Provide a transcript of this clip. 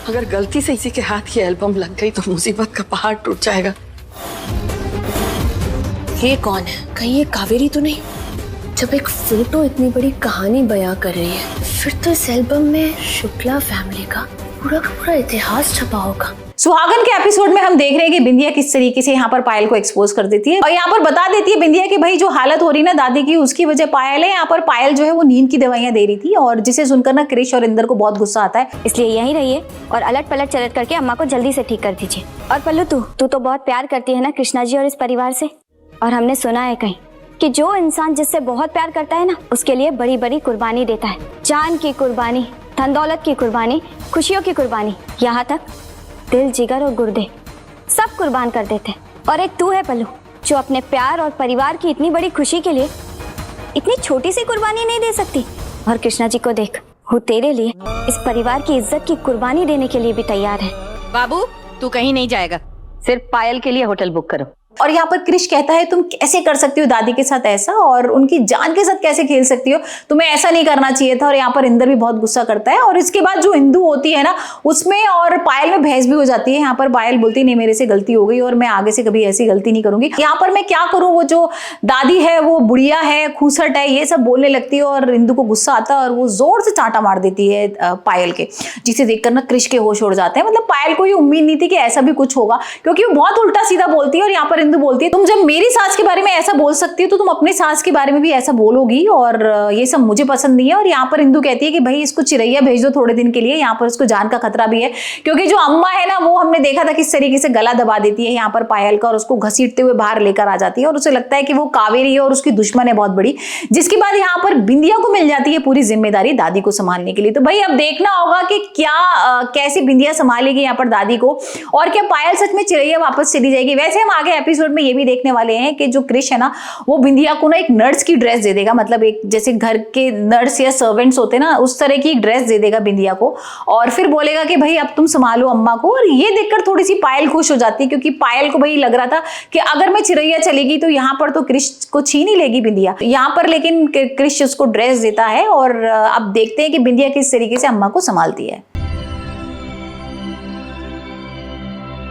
अगर गलती से किसी के हाथ की एल्बम लग गई तो मुसीबत का पहाड़ टूट जाएगा। ये कौन है? कहीं ये कावेरी तो नहीं? जब एक फोटो इतनी बड़ी कहानी बयां कर रही है, फिर तो इस एल्बम में शुक्ला फैमिली का पूरा इतिहास छपा होगा। सुहागन के एपिसोड में हम देख रहे हैं कि बिंदिया किस तरीके से यहाँ पर पायल को एक्सपोज कर देती है और यहाँ पर बता देती है बिंदिया कि भाई जो हालत हो रही ना दादी की, उसकी वजह पायल है। यहाँ पर पायल जो है वो नींद की दवाइयां दे रही थी और जिसे सुनकर ना क्रिश और इंदर को बहुत गुस्सा आता है। इसलिए यहीं रहिए और अलट पलट चलट करके अम्मा को जल्दी से ठीक कर दीजिए। और पल्लू, तू तो बहुत प्यार करती है ना कृष्णा जी और इस परिवार से, और हमने सुना है कहीं कि जो इंसान जिससे बहुत प्यार करता है ना, उसके लिए बड़ी बड़ी कुर्बानी देता है। जान की कुर्बानी, धन दौलत की कुर्बानी, खुशियों की कुर्बानी, यहाँ तक दिल, जिगर और गुर्दे सब कुर्बान कर देते। और एक तू है पल्लू, जो अपने प्यार और परिवार की इतनी बड़ी खुशी के लिए इतनी छोटी सी कुर्बानी नहीं दे सकती। और कृष्णा जी को देख, वो तेरे लिए इस परिवार की इज्जत की कुर्बानी देने के लिए भी तैयार है। बाबू, तू कहीं नहीं जाएगा, सिर्फ पायल के लिए होटल बुक करो। और यहाँ पर क्रिश कहता है तुम कैसे कर सकती हो दादी के साथ ऐसा, और उनकी जान के साथ कैसे खेल सकती हो, तुम्हें ऐसा नहीं करना चाहिए था। और यहाँ पर इंदर भी बहुत गुस्सा करता है और इसके बाद जो इंदू होती है ना, उसमें और पायल में बहस भी हो जाती है। यहाँ पर पायल बोलती नहीं, मेरे से गलती हो गई और मैं आगे से कभी ऐसी गलती नहीं करूंगी। यहाँ पर मैं क्या करूँ, वो जो दादी है वो बुढ़िया है, खूसट है, ये सब बोलने लगती है और इंदू को गुस्सा आता है और वो जोर से चांटा मार देती है पायल के, जिसे देखकर ना क्रिश के होश उड़ जाते हैं। मतलब पायल को ये उम्मीद नहीं थी कि ऐसा भी कुछ होगा, क्योंकि वो बहुत उल्टा सीधा बोलती है। और यहाँ पर इंदू बोलती है तुम जब मेरी सास के बारे में ऐसा बोल सकती हो तो तुम अपनी सास के बारे में भी ऐसा बोलोगी, और ये सब मुझे पसंद नहीं है। और यहाँ पर इंदू कहती है कि भाई इसको चिरैया भेज दो थोड़े दिन के लिए, यहाँ पर उसको जान का खतरा भी है, क्योंकि जो अम्मा है ना वो हमने देखा था किस तरीके से गला दबा देती है यहाँ पर पायल का और उसको घसीटते हुए बाहर लेकर आ जाती है और उसे लगता है कि वो कावेरी है और उसकी दुश्मन है बहुत बड़ी। जिसके बाद यहाँ पर बिंदिया को मिल जाती है पूरी जिम्मेदारी दादी को संभालने के लिए। तो भाई अब देखना होगा कि क्या कैसी बिंदिया संभालेगी यहाँ पर दादी को, और क्या पायल सच में चिरैया वापस चली जाएगी। वैसे हम आगे एपिसोड में ये भी देखने वाले हैं कि जो क्रिश है ना वो बिंदिया को ना एक नर्स की ड्रेस दे देगा, मतलब एक जैसे घर के नर्स या सर्वेंट्स होते ना उस तरह की एक ड्रेस दे देगा बिंदिया को, और फिर बोलेगा कि भाई अब तुम संभालो अम्मा को। और ये देखकर थोड़ी सी पायल खुश हो जाती है, क्योंकि पायल को भाई लग रहा था कि अगर मैं चिरैया चलेगी तो यहाँ पर तो क्रिश को छीन ही लेगी बिंदिया, यहाँ पर लेकिन क्रिश उसको ड्रेस देता है। और अब देखते हैं कि बिंदिया किस तरीके से अम्मा को संभालती है।